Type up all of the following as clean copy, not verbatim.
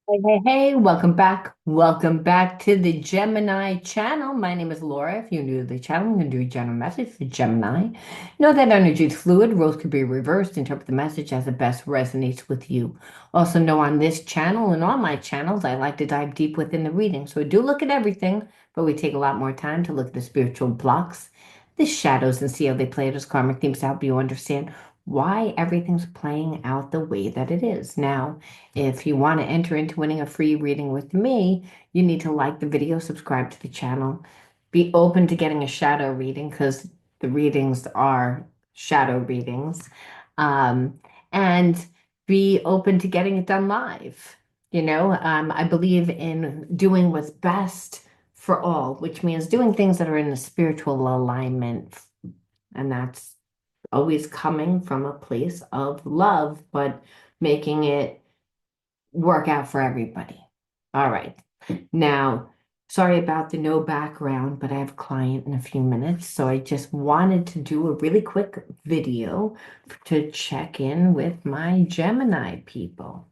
Hey, hey, hey, welcome back. Welcome back to the Gemini channel. My name is Laura. If you're new to the channel, I'm going to do a general message for Gemini. Know that energy is fluid, roles could be reversed. Interpret the message as it best resonates with you. Also, know on this channel and on my channels, I like to dive deep within the reading. So, we do look at everything, but we take a lot more time to look at the spiritual blocks, the shadows, and see how they play out as karmic themes to help you understand why everything's playing out the way that it is. Now, if you want to enter into winning a free reading with me, you need to like the video, subscribe to the channel, be open to getting a shadow reading because the readings are shadow readings, um, and be open to getting it done live. I believe in doing what's best for all, which means doing things that are in a spiritual alignment. And that's always coming from a place of love, but making it work out for everybody. All right. Now, sorry about the no background, but I have a client in a few minutes. So I just wanted to do a really quick video to check in with my Gemini people.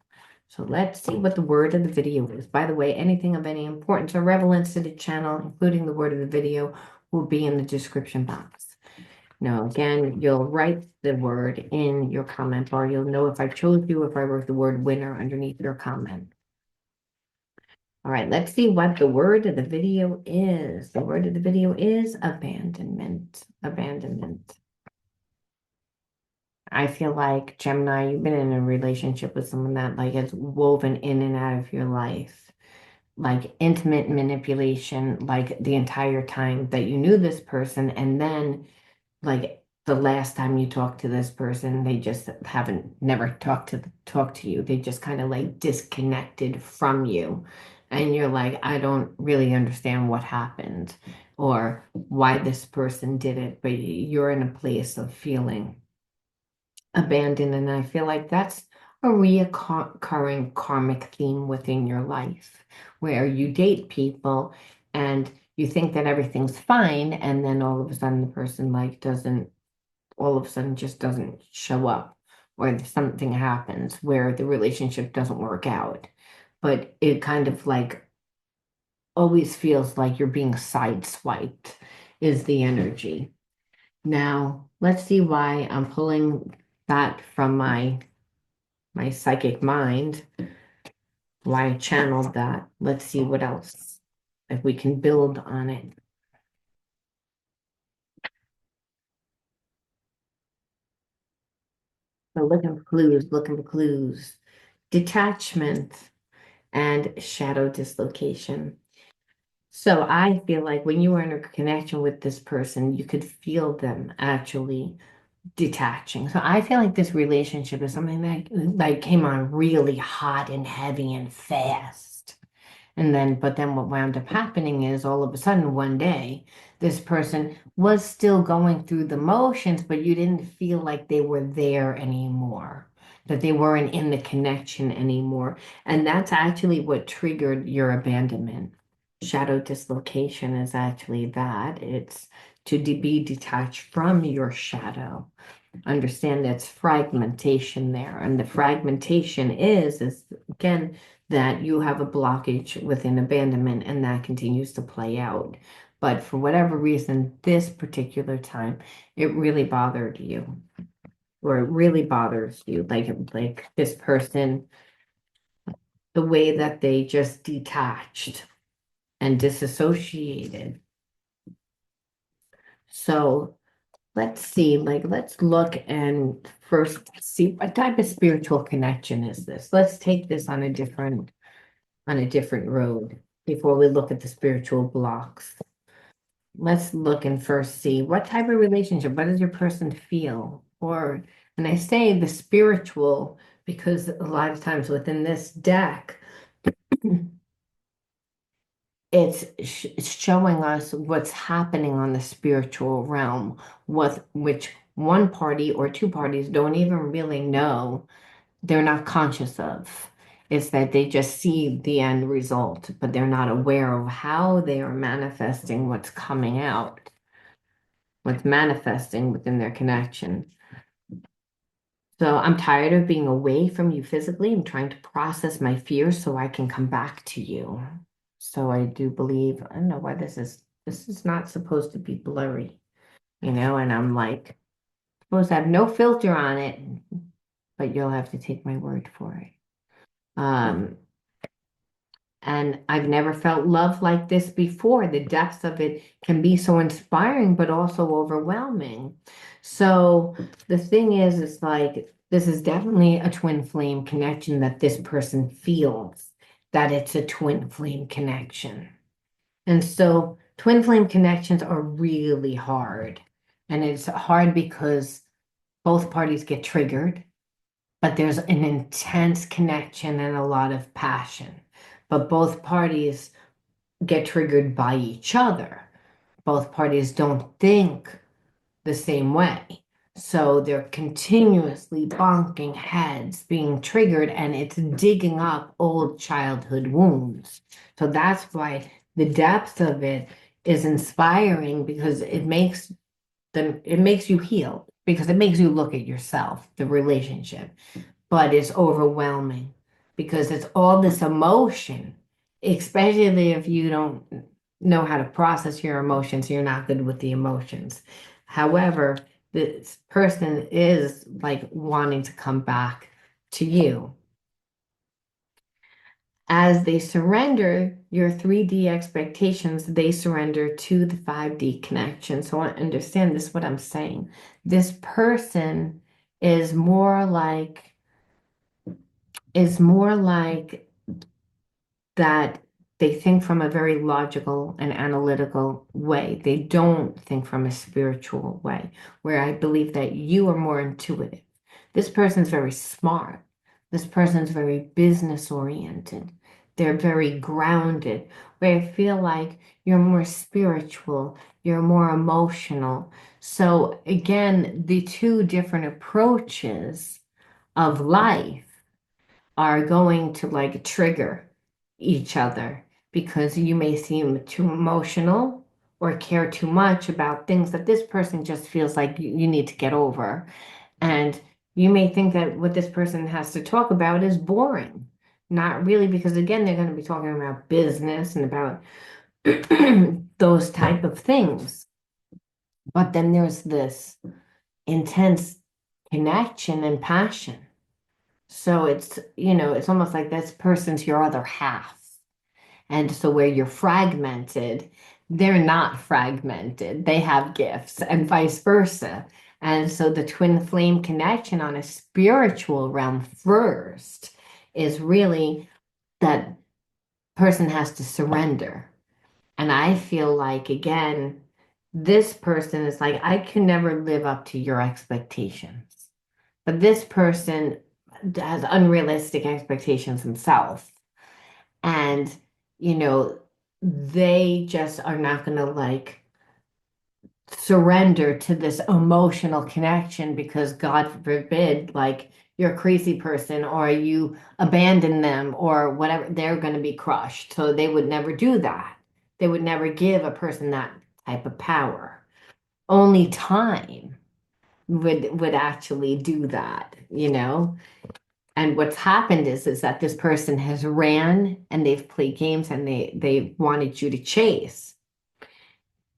So let's see what the word of the video is. By the way, anything of any importance or relevance to the channel, including the word of the video, will be in the description box. Now, again, you'll write the word in your comment bar. You'll know if I chose you, if I wrote the word winner underneath your comment. All right, let's see what the word of the video is. The word of the video is abandonment. Abandonment. I feel like, Gemini, you've been in a relationship with someone that like is woven in and out of your life, like intimate manipulation, like the entire time that you knew this person, and then like the last time you talked to this person, they just haven't never talked to you. They just kind of like disconnected from you. And you're like, I don't really understand what happened or why this person did it, but you're in a place of feeling abandoned. And I feel like that's a reoccurring karmic theme within your life where you date people and you think that everything's fine, and then all of a sudden the person like doesn't all of a sudden just doesn't show up, or something happens where the relationship doesn't work out. But it kind of like always feels like you're being sideswiped is the energy. Now, let's see why I'm pulling that from my psychic mind, why I channeled that. Let's see what else, if we can build on it. So looking for clues. Detachment and shadow dislocation. So I feel like when you were in a connection with this person, you could feel them actually detaching. So I feel like this relationship is something that like came on really hot and heavy and fast. But then what wound up happening is all of a sudden one day, this person was still going through the motions, but you didn't feel like they were there anymore, that they weren't in the connection anymore. And that's actually what triggered your abandonment. Shadow dislocation is actually that. It's to be detached from your shadow. Understand that's fragmentation there. And the fragmentation is again that you have a blockage within abandonment and that continues to play out. But for whatever reason, this particular time, it really bothered you, or it really bothers you. Like this person, the way that they just detached and disassociated. So let's see, like, let's look and first see what type of spiritual connection is this. Let's take this on a different road before we look at the spiritual blocks. Let's look and first see what type of relationship, what does your person feel? And I say the spiritual because a lot of times within this deck, it's showing us what's happening on the spiritual realm, which one party or two parties don't even really know, they're not conscious of. It's that they just see the end result, but they're not aware of how they are manifesting what's coming out, what's manifesting within their connection. So I'm tired of being away from you physically. I'm trying to process my fears so I can come back to you. So I do believe, I don't know why this is not supposed to be blurry, and I'm like supposed to have no filter on it, but you'll have to take my word for it. Um, And I've never felt love like this before. The depths of it can be so inspiring, but also overwhelming. So the thing is, it's like this is definitely a twin flame connection that this person feels that it's a twin flame connection. And so twin flame connections are really hard. And it's hard because both parties get triggered, but there's an intense connection and a lot of passion. But both parties get triggered by each other. Both parties don't think the same way. So they're continuously bonking heads, being triggered, and it's digging up old childhood wounds. So that's why the depth of it is inspiring because it makes you heal because it makes you look at yourself, the relationship, but it's overwhelming because it's all this emotion, especially if you don't know how to process your emotions, you're not good with the emotions. However, this person is like wanting to come back to you. As they surrender your 3D expectations, they surrender to the 5D connection. So I understand this, what I'm saying. This person is more like is more like that they think from a very logical and analytical way. They don't think from a spiritual way, where I believe that you are more intuitive. This person's very smart. This person's very business oriented. They're very grounded, where I feel like you're more spiritual, you're more emotional. So again, the two different approaches of life are going to like trigger each other because you may seem too emotional or care too much about things that this person just feels like you need to get over. And you may think that what this person has to talk about is boring. Not really, because again, they're going to be talking about business and about those type of things. But then there's this intense connection and passion. So it's almost like this person's your other half. And so where you're fragmented, they're not fragmented. They have gifts and vice versa. And so the twin flame connection on a spiritual realm first is really that person has to surrender. And I feel like, again, this person is like, I can never live up to your expectations. But this person has unrealistic expectations himself. And, you know, they just are not going to like surrender to this emotional connection because God forbid, like you're a crazy person or you abandon them or whatever, they're going to be crushed. So they would never do that. They would never give a person that type of power. Only time would actually do that. And what's happened is that this person has ran and they've played games and they wanted you to chase.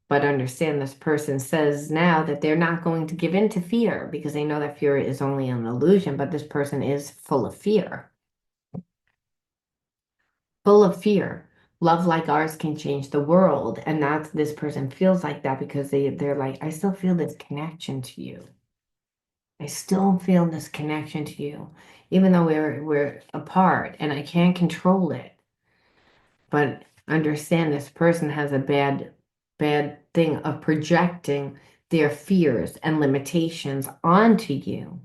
But understand this person says now that they're not going to give in to fear because they know that fear is only an illusion, but this person is full of fear. Full of fear. Love like ours can change the world. And that's this person feels like that because they're like, I still feel this connection to you. I still feel this connection to you, even though we're apart and I can't control it. But understand this person has a bad thing of projecting their fears and limitations onto you.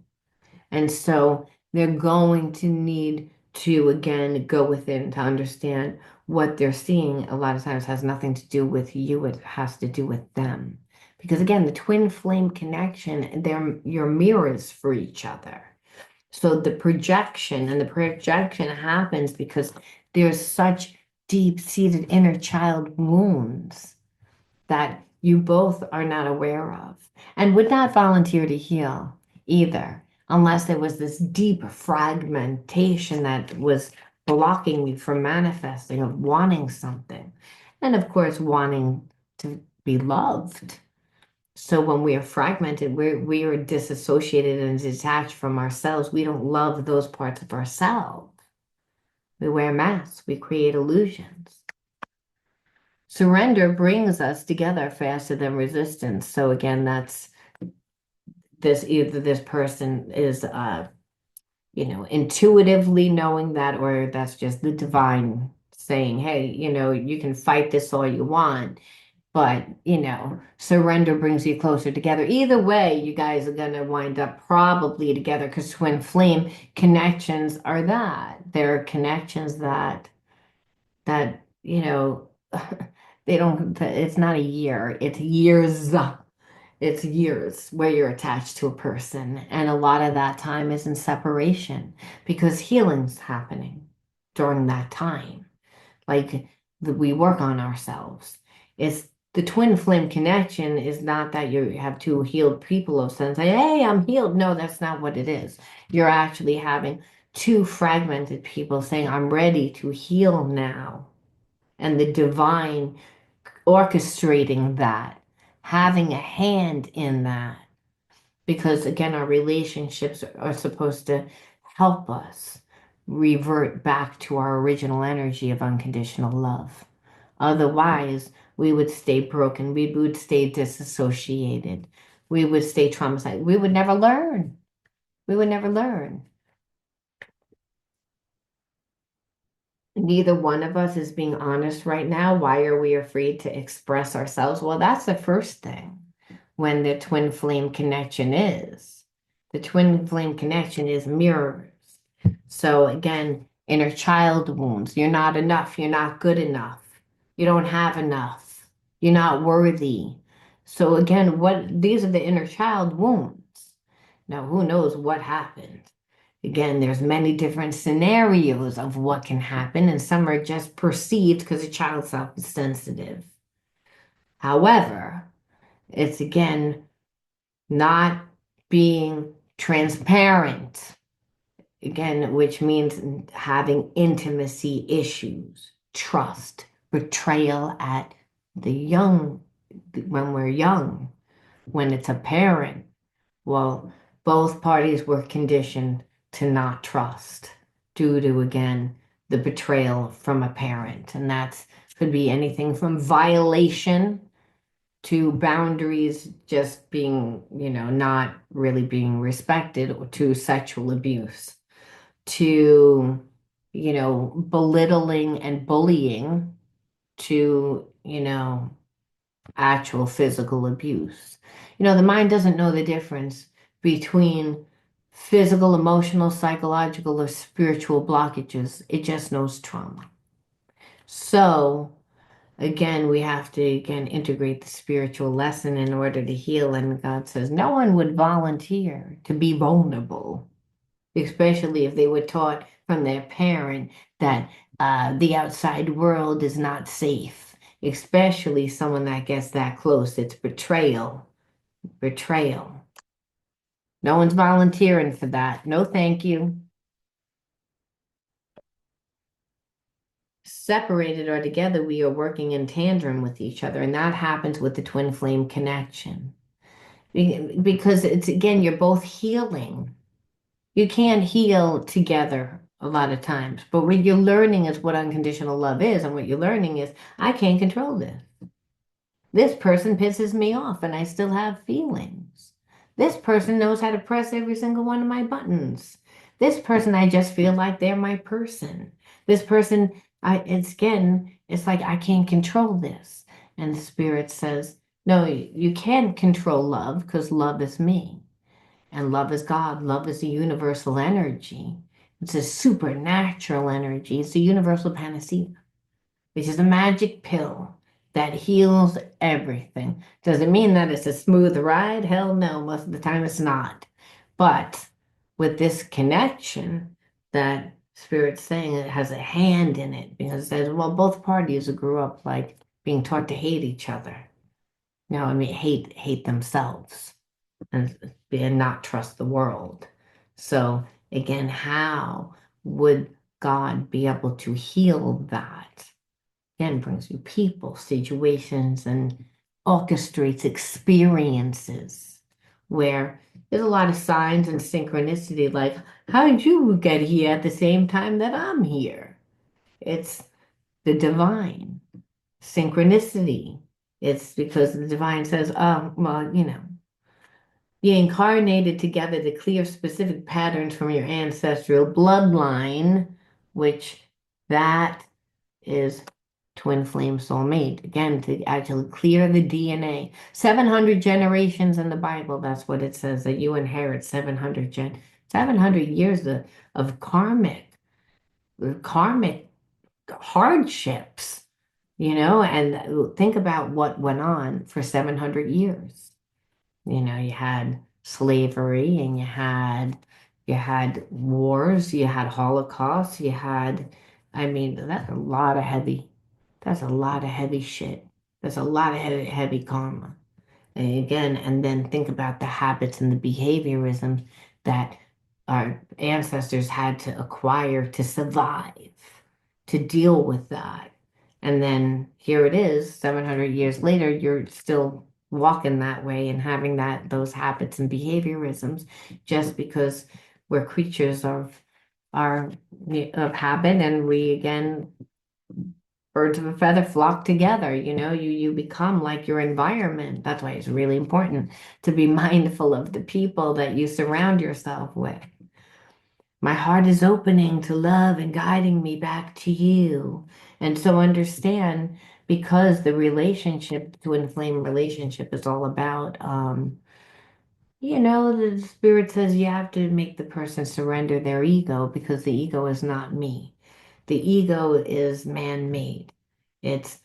And so they're going to need to again go within to understand what they're seeing a lot of times has nothing to do with you, it has to do with them. Because again, the twin flame connection, they're your mirrors for each other. So the projection happens because there's such deep-seated inner child wounds that you both are not aware of and would not volunteer to heal either. unless there was this deep fragmentation that was blocking me from manifesting, of wanting something. And of course, wanting to be loved. So when we are fragmented, we are disassociated and detached from ourselves. We don't love those parts of ourselves. We wear masks, we create illusions. Surrender brings us together faster than resistance. So again, that's this either this person is intuitively knowing that, or that's just the divine saying, hey, you can fight this all you want, but surrender brings you closer together. Either way, you guys are going to wind up probably together, because twin flame connections are that. They're connections that they don't, it's not a year, it's years. It's years where you're attached to a person. And a lot of that time is in separation, because healing's happening during that time. Like, we work on ourselves. It's the twin flame connection is not that you have two healed people of sense, like, hey, I'm healed. No, that's not what it is. You're actually having two fragmented people saying, I'm ready to heal now. And the divine orchestrating that, having a hand in that. Because again, our relationships are supposed to help us revert back to our original energy of unconditional love. Otherwise, we would stay broken. We would stay disassociated. We would stay traumatized. We would never learn. We would never learn. Neither one of us is being honest right now. Why are we afraid to express ourselves? Well, that's the first thing when the twin flame connection is. The twin flame connection is mirrors. So again, inner child wounds. You're not enough. You're not good enough. You don't have enough. You're not worthy. So again, these are the inner child wounds. Now, who knows what happened? Again, there's many different scenarios of what can happen, and some are just perceived because a child self is sensitive. However, it's again not being transparent, again, which means having intimacy issues, trust, betrayal at the young, when we're young, when it's a parent. Well, both parties were conditioned to not trust due to, again, the betrayal from a parent. And that could be anything from violation to boundaries just being, not really being respected, or to sexual abuse, to, belittling and bullying, to, actual physical abuse. The mind doesn't know the difference between physical, emotional, psychological, or spiritual blockages. It just knows trauma. So, again, we have to, again, integrate the spiritual lesson in order to heal. And God says no one would volunteer to be vulnerable, especially if they were taught from their parent that the outside world is not safe, especially someone that gets that close. It's betrayal. Betrayal. No one's volunteering for that. No, thank you. Separated or together, we are working in tandem with each other, and that happens with the twin flame connection. Because it's, again, you're both healing. You can't heal together a lot of times, but what you're learning is what unconditional love is, and what you're learning is, I can't control this. This person pisses me off and I still have feelings. This person knows how to press every single one of my buttons. This person, I just feel like they're my person. This person, it's like I can't control this. And the spirit says, no, you can control love, because love is me. And love is God. Love is a universal energy. It's a supernatural energy. It's a universal panacea, which is a magic pill that heals everything. Does it mean that it's a smooth ride? Hell no, most of the time it's not. But with this connection, that Spirit's saying, it has a hand in it, because it says, well, both parties grew up like being taught to hate each other. No, I mean hate themselves, and not trust the world. So again, how would God be able to heal that? Again, brings you people, situations, and orchestrates experiences where there's a lot of signs and synchronicity, like, how did you get here at the same time that I'm here? It's the divine synchronicity. It's because the divine says, oh, well, you incarnated together to clear specific patterns from your ancestral bloodline, which that is twin flame soulmate. Again, to actually clear the DNA. 700 generations in the Bible, that's what it says, that you inherit 700 years of karmic hardships, and think about what went on for 700 years. You had slavery and you had wars, you had Holocaust, I mean, that's a lot of heavy shit. That's a lot of heavy karma. And again, and then think about the habits and the behaviorisms that our ancestors had to acquire to survive, to deal with that. And then here it is, 700 years later, you're still walking that way and having those habits and behaviorisms just because we're creatures of habit, and we again birds of a feather flock together. You become like your environment. That's why it's really important to be mindful of the people that you surround yourself with. My heart is opening to love and guiding me back to you. And so understand, because the relationship, to inflame relationship, is all about, the spirit says you have to make the person surrender their ego, because the ego is not me. The ego is man-made. It's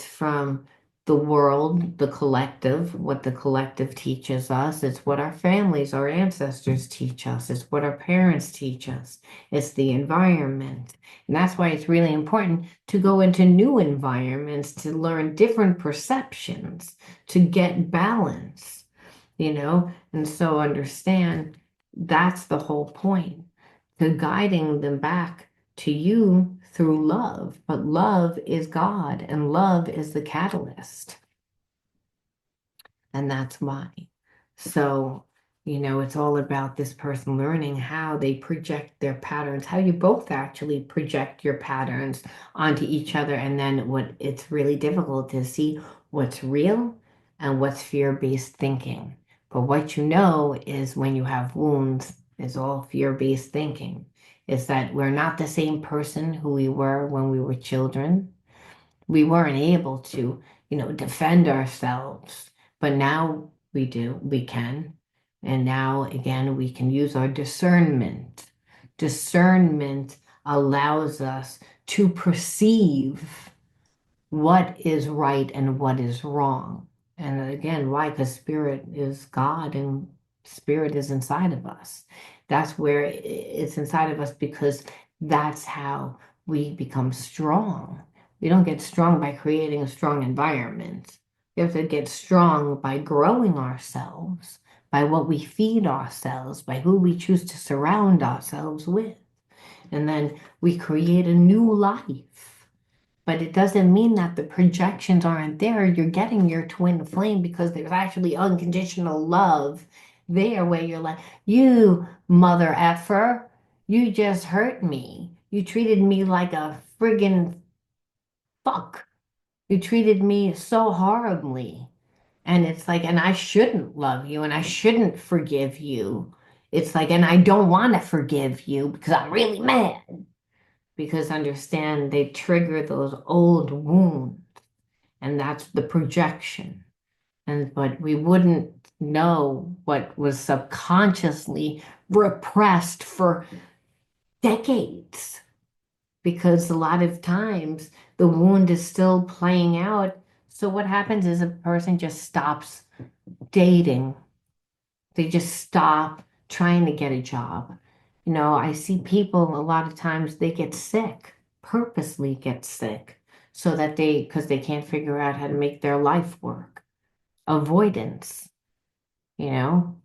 from the world, the collective, what the collective teaches us. It's what our families, our ancestors teach us. It's what our parents teach us. It's the environment. And that's why it's really important to go into new environments, to learn different perceptions, to get balance, and so understand that's the whole point, to guiding them back to you through love. But love is God, and love is the catalyst. And that's why. So, it's all about this person learning how they project their patterns, how you both actually project your patterns onto each other. And then what it's really difficult to see what's real and what's fear-based thinking. But what you know is when you have wounds, is all fear-based thinking. Is that we're not the same person who we were when we were children. We weren't able to, defend ourselves, but now we can. And now, again, we can use our discernment. Discernment allows us to perceive what is right and what is wrong. And again, why? Because spirit is God and spirit is inside of us. That's where it's inside of us, because that's how we become strong. We don't get strong by creating a strong environment. We have to get strong by growing ourselves, by what we feed ourselves, by who we choose to surround ourselves with. And then we create a new life. But it doesn't mean that the projections aren't there. You're getting your twin flame because there's actually unconditional love there, where you're like, you mother effer, you just hurt me. You treated me like a friggin' fuck. You treated me so horribly. And it's like, and I shouldn't love you and I shouldn't forgive you. It's like, and I don't want to forgive you because I'm really mad. Because understand, they trigger those old wounds, and that's the projection. But we wouldn't know what was subconsciously repressed for decades, because a lot of times the wound is still playing out. So what happens is a person just stops dating. They just stop trying to get a job. I see people a lot of times, they get sick, purposely get sick, so that because they can't figure out how to make their life work. Avoidance, you know?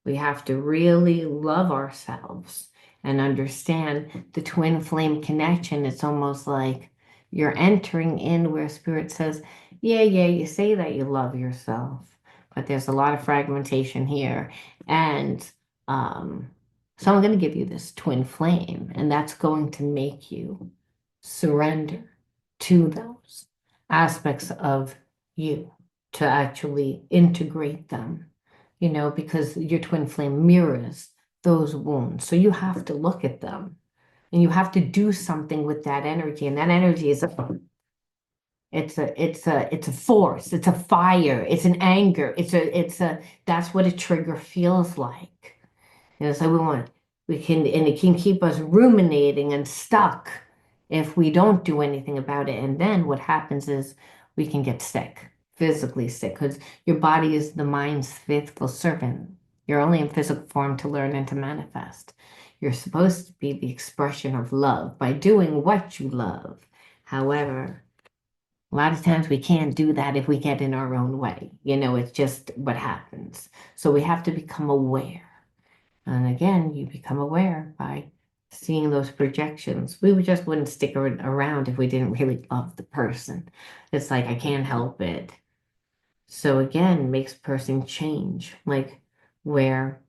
We have to really love ourselves and understand the twin flame connection. It's almost like you're entering in where spirit says, yeah, yeah, you say that you love yourself, but there's a lot of fragmentation here. And um, so I'm going to give you this twin flame, and that's going to make you surrender to those aspects of you to actually integrate them, because your twin flame mirrors those wounds. So you have to look at them and you have to do something with that energy. And that energy is it's a force, it's a fire, it's an anger, that's what a trigger feels like. So and it can keep us ruminating and stuck if we don't do anything about it. And then what happens is we can get sick, physically sick, because your body is the mind's faithful servant. You're only in physical form to learn and to manifest. You're supposed to be the expression of love by doing what you love. However, a lot of times we can't do that if we get in our own way. It's just what happens. So we have to become aware. And again, you become aware by seeing those projections. Just wouldn't stick around if we didn't really love the person. It's like, I can't help it. So again, makes person change, like where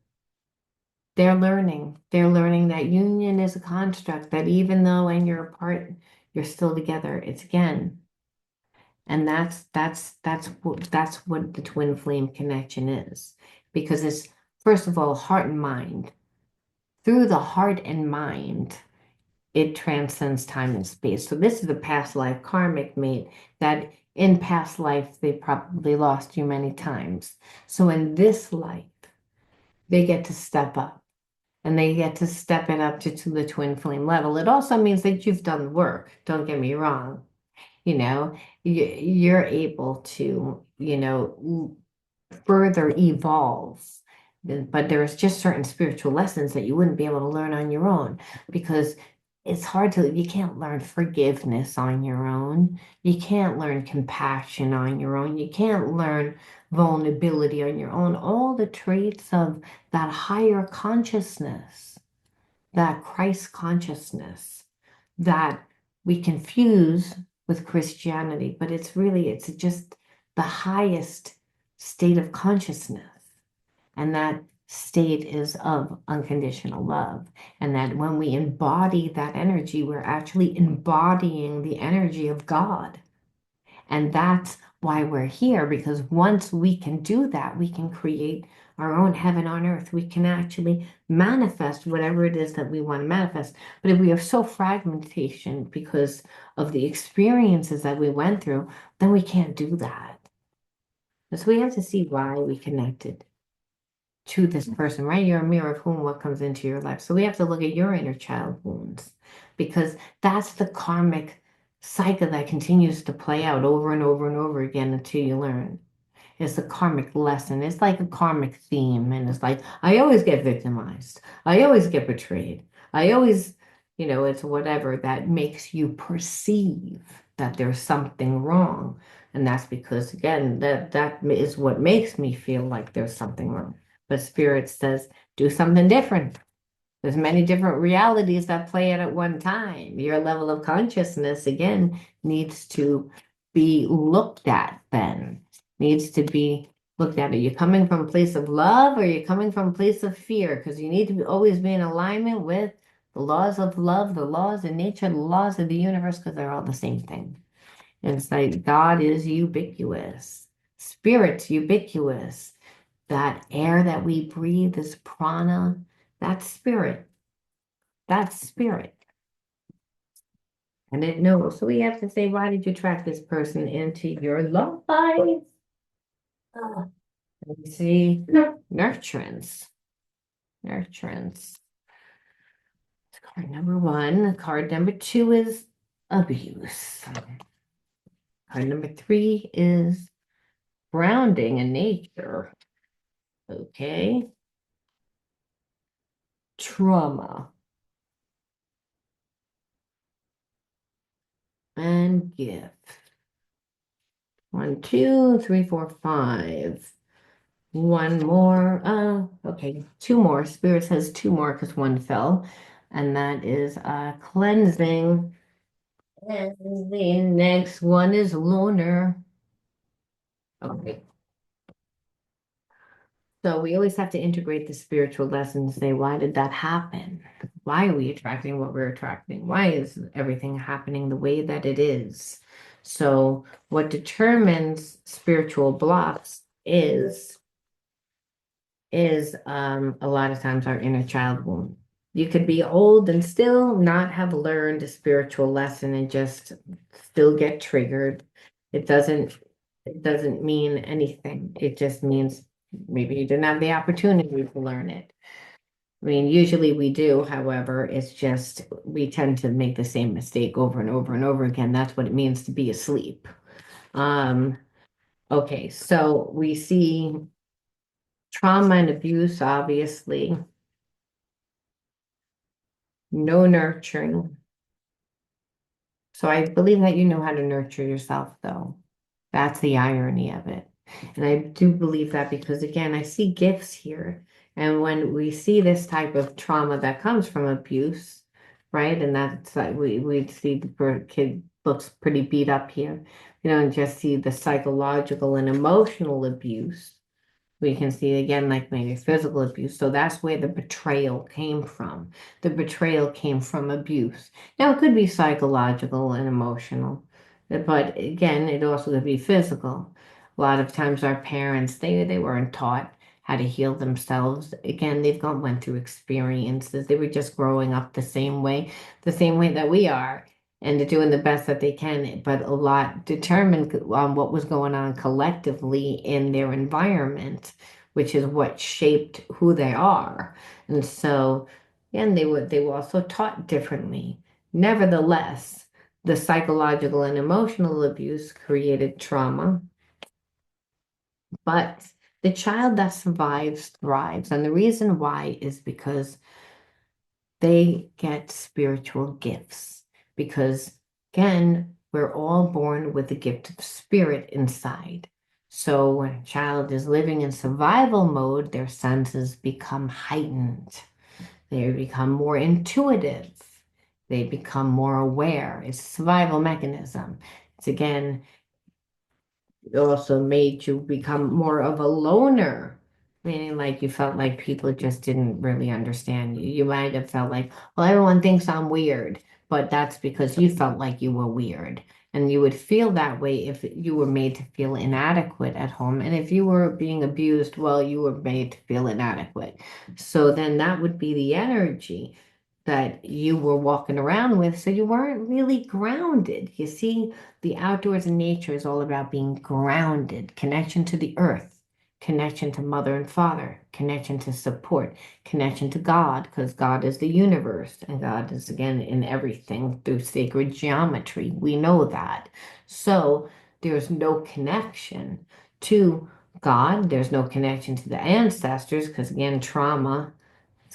they're learning that union is a construct, that even though when you're apart, you're still together. It's again. And that's what the twin flame connection is. Because it's, first of all, heart and mind. Through the heart and mind, it transcends time and space. So this is a past life karmic mate that in past life they probably lost you many times. So in this life, they get to step up and they get to step it up to the twin flame level. It also means that you've done the work. Don't get me wrong. You know, you're able to, further evolve. But there's just certain spiritual lessons that you wouldn't be able to learn on your own, because you can't learn forgiveness on your own. You can't learn compassion on your own. You can't learn vulnerability on your own. All the traits of that higher consciousness, that Christ consciousness that we confuse with Christianity, but it's just the highest state of consciousness. And that state is of unconditional love. And that when we embody that energy, we're actually embodying the energy of God. And that's why we're here, because once we can do that, we can create our own heaven on earth. We can actually manifest whatever it is that we want to manifest. But if we have so fragmentation because of the experiences that we went through, then we can't do that. So we have to see why we connected to this person, right? You're a mirror of whom what comes into your life. So we have to look at your inner child wounds, because that's the karmic cycle that continues to play out over and over and over again until you learn. It's a karmic lesson. It's like a karmic theme. And it's like, I always get victimized. I always get betrayed. I always, it's whatever that makes you perceive that there's something wrong. And that's because, again, that is what makes me feel like there's something wrong. But Spirit says, do something different. There's many different realities that play out at one time. Your level of consciousness, again, needs to be looked at then. Needs to be looked at. Are you coming from a place of love, or are you coming from a place of fear? Because you need to always be in alignment with the laws of love, the laws of nature, the laws of the universe, because they're all the same thing. And it's like God is ubiquitous. Spirit's ubiquitous. That air that we breathe is prana. That's spirit. That's spirit. And it knows. So we have to say, why did you attract this person into your love life? Ah, let me see. Nurturance. Nurturance. Card number one. Card number two is abuse. Card number three is grounding in nature. Okay. Trauma. And gift. One, two, three, four, five. One more. Okay, two more. Spirit says two more because one fell, and that is cleansing. And the next one is lunar. Okay. So we always have to integrate the spiritual lessons, say, why did that happen? Why are we attracting what we're attracting? Why is everything happening the way that it is? So what determines spiritual blocks is a lot of times our inner child wound. You could be old and still not have learned a spiritual lesson and just still get triggered. It doesn't it doesn't mean anything. It just means maybe you didn't have the opportunity to learn it. I mean, usually we do, however, it's just we tend to make the same mistake over and over and over again. That's what it means to be asleep. Um, okay, so we see trauma and abuse, obviously, no nurturing. So I believe that you know how to nurture yourself, though. That's the irony of it. And I do believe that because, again, I see gifts here. And when we see this type of trauma that comes from abuse, right? And that's like we see the kid looks pretty beat up here. We don't just see the psychological and emotional abuse. We can see again, like maybe physical abuse. So that's where the betrayal came from. The betrayal came from abuse. Now, it could be psychological and emotional, but again, it also could be physical. A lot of times, our parents, they weren't taught how to heal themselves. Again, went through experiences. They were just growing up the same way that we are, and they're doing the best that they can, but a lot determined on what was going on collectively in their environment, which is what shaped who they are. And so, and they were also taught differently. Nevertheless, the psychological and emotional abuse created trauma, but the child that survives thrives. And the reason why is because they get spiritual gifts because, again, we're all born with the gift of spirit inside. So when a child is living in survival mode, their senses become heightened. They become more intuitive. They become more aware. It's a survival mechanism. It's again it also made you become more of a loner, meaning like you felt like people just didn't really understand you. You might have felt like, well, everyone thinks I'm weird, but that's because you felt like you were weird. And you would feel that way if you were made to feel inadequate at home. And if you were being abused, well, you were made to feel inadequate. So then that would be the energy that you were walking around with. So you weren't really grounded. You see, the outdoors and nature is all about being grounded, connection to the earth, connection to mother and father, connection to support, connection to God, because God is the universe and God is again in everything through sacred geometry. We know that. So there's no connection to God, there's no connection to the ancestors, because again, trauma.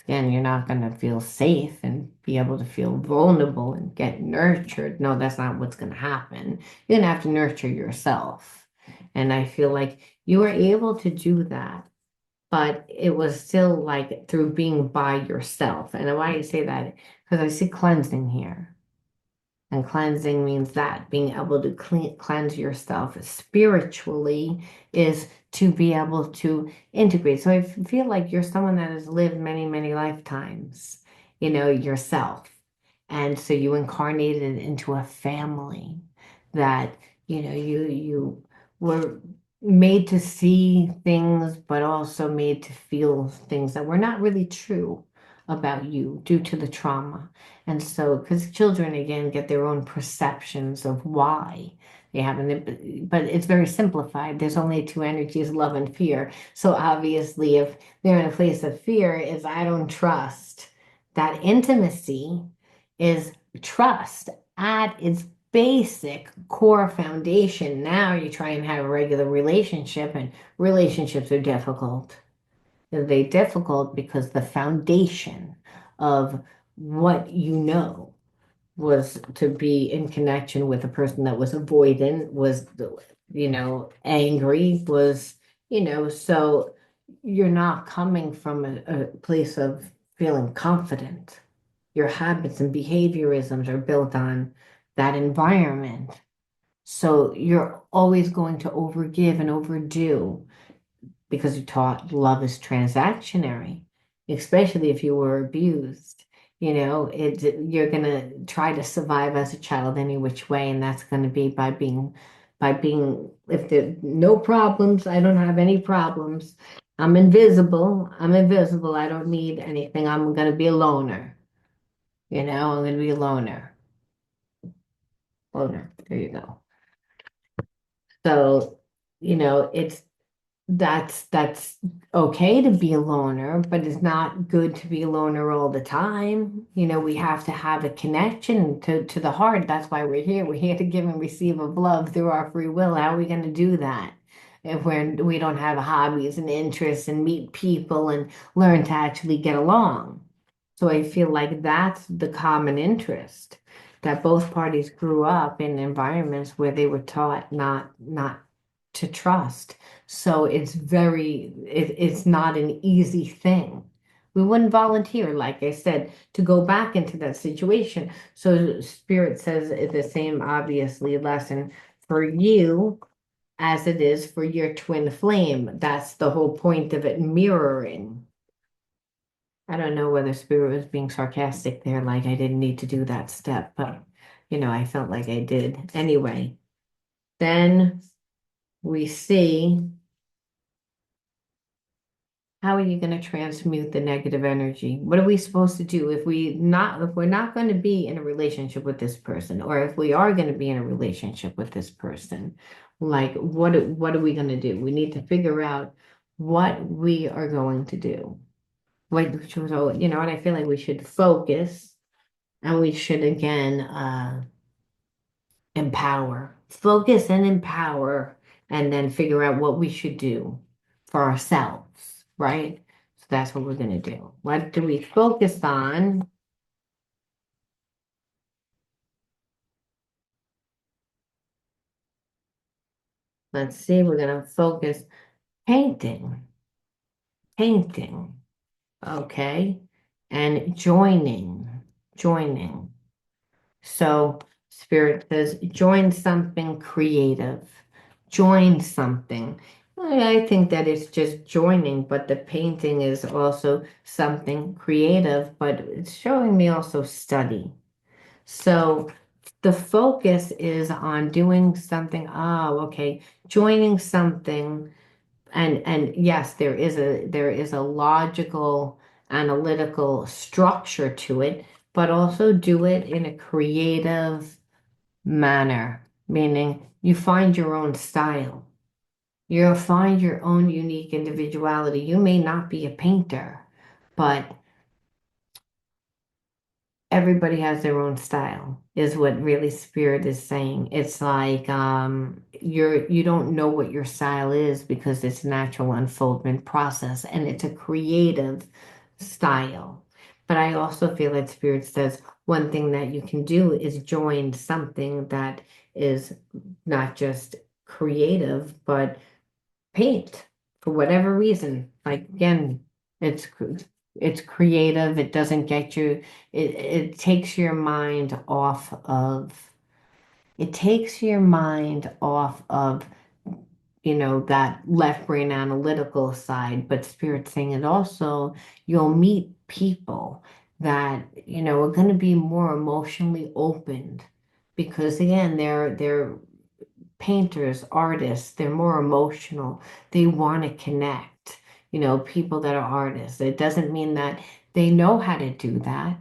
Again, you're not going to feel safe and be able to feel vulnerable and get nurtured. No, that's not what's going to happen. You're going to have to nurture yourself. And I feel like you were able to do that, but it was still like through being by yourself. And why I say that? Because I see cleansing here. And cleansing means that being able to cleanse yourself spiritually is to be able to integrate. So I feel like you're someone that has lived many, many lifetimes, yourself. And so you incarnated into a family that, you were made to see things, but also made to feel things that were not really true about you due to the trauma. And so, because children again get their own perceptions of why they happen, but it's very simplified. There's only two energies, love and fear. So obviously, if they're in a place of fear, is I don't trust. That intimacy is trust at its basic core foundation. Now you try and have a regular relationship, and relationships are difficult. They're difficult because the foundation of what you know was to be in connection with a person that was avoidant, was, angry, was, so you're not coming from a place of feeling confident. Your habits and behaviorisms are built on that environment. So you're always going to overgive and overdo because you're taught love is transactionary, especially if you were abused. You're gonna try to survive as a child any which way, and that's gonna be by being if there no problems, I don't have any problems. I'm invisible. I'm invisible. I don't need anything. I'm gonna be a loner. I'm gonna be a loner. Loner. There you go. So, it's that's okay to be a loner, but it's not good to be a loner all the time. We have to have a connection to the heart. That's why we're here. We're here to give and receive of love through our free will. How are we going to do that if we don't have hobbies and interests and meet people and learn to actually get along? So I feel like that's the common interest that both parties grew up in environments where they were taught not to trust. So it's not an easy thing. We wouldn't volunteer, like I said, to go back into that situation. So Spirit says it's the same, obviously, lesson for you as it is for your twin flame. That's the whole point of it mirroring. I don't know whether Spirit was being sarcastic there, like I didn't need to do that step, but I felt like I did. Anyway, then we see. How are you going to transmute the negative energy? What are we supposed to do if we're not going to be in a relationship with this person, or if we are going to be in a relationship with this person? Like what are we going to do? We need to figure out what we are going to do. And I feel like we should focus and we should again focus and empower, and then figure out what we should do for ourselves, right? So that's what we're going to do. What do we focus on? Let's see, we're going to focus painting, painting, okay? And joining. So Spirit says, join something creative, join something. I think that it's just joining, but the painting is also something creative, but it's showing me also study. So the focus is on doing something. Oh, okay. Joining something, and yes, there is a logical, analytical structure to it, but also do it in a creative manner, meaning you find your own style. You'll find your own unique individuality. You may not be a painter, but everybody has their own style, is what really Spirit is saying. It's like you don't know what your style is because it's a natural unfoldment process and it's a creative style. But I also feel that Spirit says one thing that you can do is join something that is not just creative, but paint for whatever reason. Like again, it's it's creative. It doesn't get you. It takes your mind off of. It takes your mind off of that left brain analytical side. But Spirit saying it also, you'll meet people that are going to be more emotionally opened because again, they're painters, artists, they're more emotional. They want to connect, people that are artists. It doesn't mean that they know how to do that,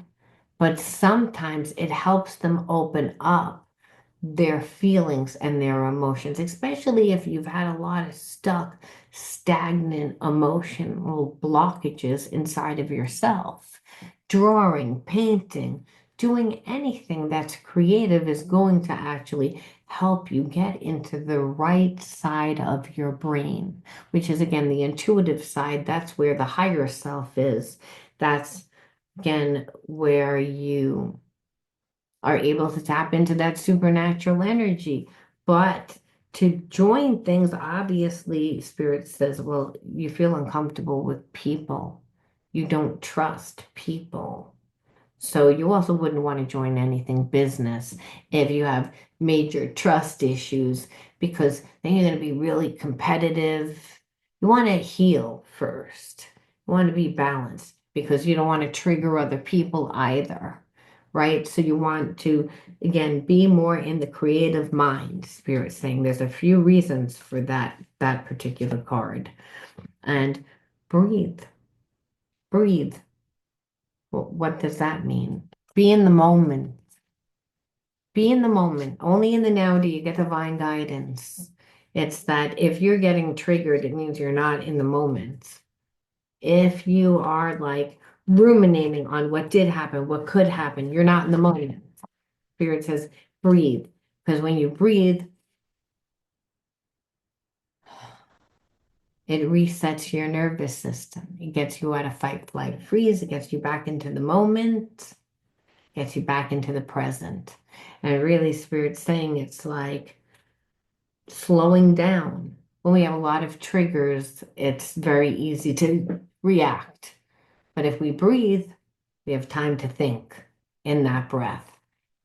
but sometimes it helps them open up their feelings and their emotions, especially if you've had a lot of stuck, stagnant emotional blockages inside of yourself. Drawing, painting, doing anything that's creative is going to actually help you get into the right side of your brain, which is again the intuitive side. That's where the higher self is. That's again where you are able to tap into that supernatural energy. But to join things, obviously, Spirit says, well, you feel uncomfortable with people. You don't trust people. So you also wouldn't want to join anything business if you have major trust issues, because then you're going to be really competitive. You want to heal first. You want to be balanced because you don't want to trigger other people either, right? So you want to, again, be more in the creative mind, Spirit saying there's a few reasons for that particular card. And breathe, breathe. Well, what does that mean? Be in the moment. Be in the moment. Only in the now do you get divine guidance. It's that if you're getting triggered, it means you're not in the moment. If you are like ruminating on what did happen, what could happen, you're not in the moment. Spirit says, breathe. Because when you breathe, it resets your nervous system. It gets you out of fight, flight, freeze. It gets you back into the moment, gets you back into the present. And really, Spirit's saying it's like slowing down. When we have a lot of triggers, it's very easy to react. But if we breathe, we have time to think in that breath.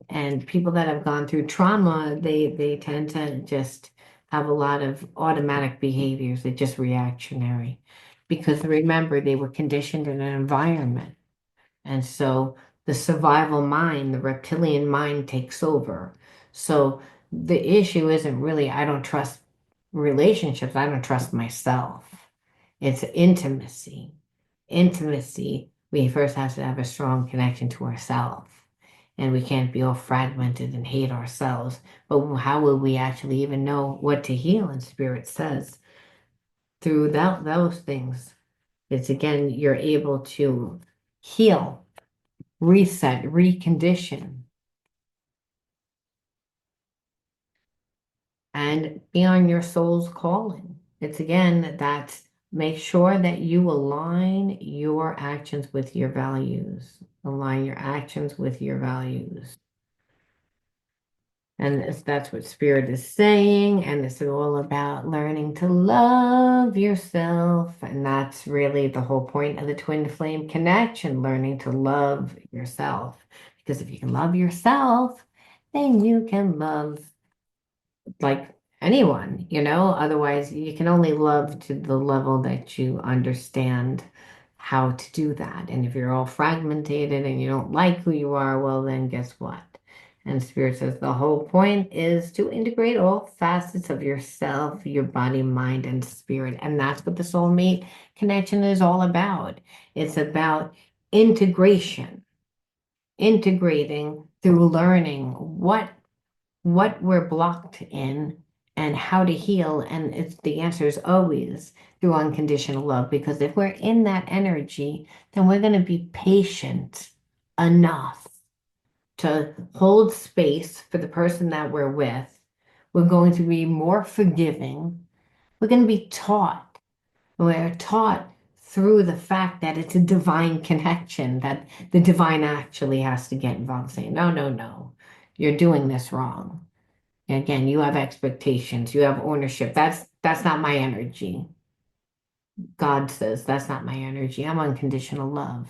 And people that have gone through trauma, they tend to just have a lot of automatic behaviors. They're just reactionary. Because remember, they were conditioned in an environment. And so the survival mind, the reptilian mind takes over. So the issue isn't really, I don't trust relationships, I don't trust myself. It's intimacy. Intimacy, we first have to have a strong connection to ourselves. And we can't be all fragmented and hate ourselves. But how will we actually even know what to heal? And Spirit says, through those things, it's again, you're able to heal, reset, recondition, and be on your soul's calling. It's again that make sure that you align your actions with your values. Align your actions with your values. And that's what Spirit is saying. And it's all about learning to love yourself. And that's really the whole point of the twin flame connection, learning to love yourself. Because if you can love yourself, then you can love like anyone, otherwise you can only love to the level that you understand how to do that. And if you're all fragmented and you don't like who you are, well, then guess what? And Spirit says the whole point is to integrate all facets of yourself, your body, mind, and spirit. And that's what the soulmate connection is all about. It's about integration, integrating through learning what we're blocked in and how to heal. And the answer is always through unconditional love, because if we're in that energy, then we're going to be patient enough to hold space for the person that we're with. We're going to be more forgiving. We're going to be taught. We're taught through the fact that it's a divine connection, that the divine actually has to get involved, saying, no, no, no, you're doing this wrong. And again, you have expectations, you have ownership. That's not my energy. God says that's not my energy. I'm unconditional love.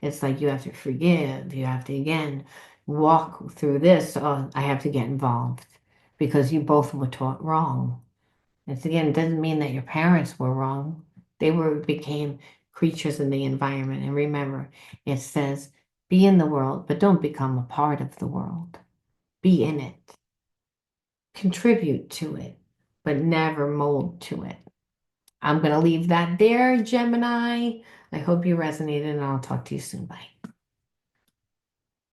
It's like you have to forgive. You have to again walk through this. Oh, I have to get involved because you both were taught wrong. It's again, it doesn't mean that your parents were wrong. They became creatures in the environment. And remember, it says, be in the world, but don't become a part of the world. Be in it. Contribute to it, but never mold to it. I'm going to leave that there, Gemini. I hope you resonated, and I'll talk to you soon. Bye.